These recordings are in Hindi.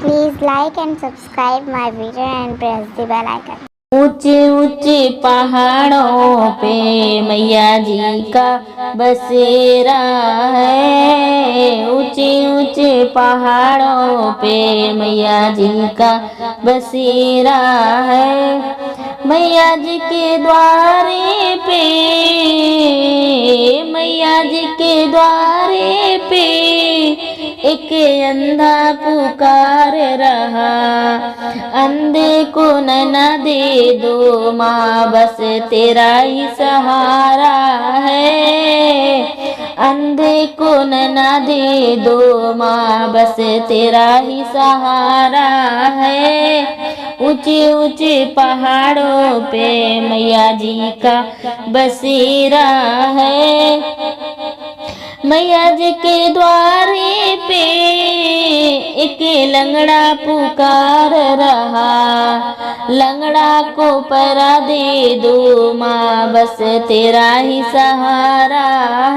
Please like and subscribe my video and press the bell icon. ऊंचे ऊंचे पहाड़ों पे मैया जी का बसेरा है। ऊंचे ऊंचे पहाड़ों पे मैया जी का बसेरा है। मैया जी के द्वारे पे, मैया जी के द्वारे पे एक अंधा पुकार रहा, अंधे को नैना दे दो माँ, बस तेरा ही सहारा है। अंधे को नैना दे दो माँ, बस तेरा ही सहारा है। ऊंचे ऊंचे पहाड़ों पे मैया जी का बसेरा है। मैया जी के द्वारे पे एक लंगड़ा पुकार रहा, लंगड़ा को परा दे दो माँ, बस तेरा ही सहारा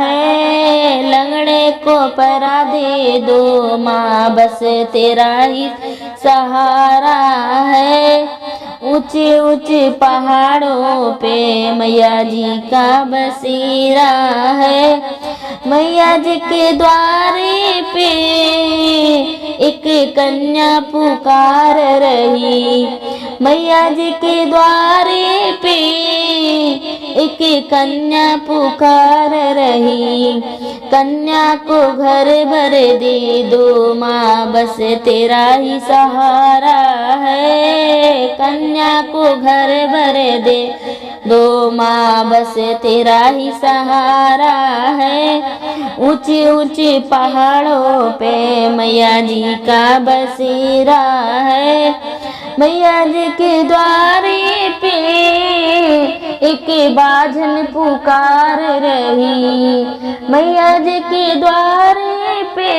है। लंगड़े को परा दे दो माँ, बस तेरा ही सहारा है। ऊंचे ऊंचे पहाड़ों पे मैया जी का बसेरा है। मैया जी के द्वारे पे एक कन्या पुकार रही, मैया जी के द्वारे पे एक कन्या पुकार रही। कन्या को घर भर दे दो माँ, बस तेरा ही सहारा है। कन्या को घर भर दे दो माँ, बस तेरा ही सहारा है। ऊंचे ऊंचे पहाड़ों पे मैया जी का बसेरा है। मैया जी के द्वारे पे एक बाझन पुकार रही, मैया जी के द्वारे पे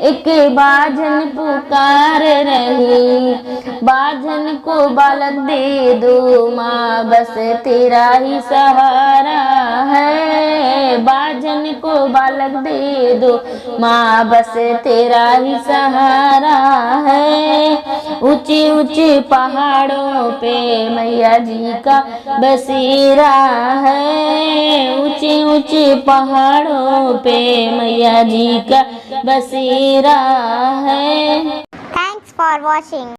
एक बाझन पुकार रही। बाझन को बालक दे दो माँ, बस तेरा ही सहारा है। बाझन को बालक दे दो माँ, बस तेरा ही सहारा है। ऊंचे ऊंचे पहाड़ों पे मैया जी का बसेरा है। ऊंचे ऊंचे पहाड़ों पे मैया जी का बसेरा है। Thanks for watching.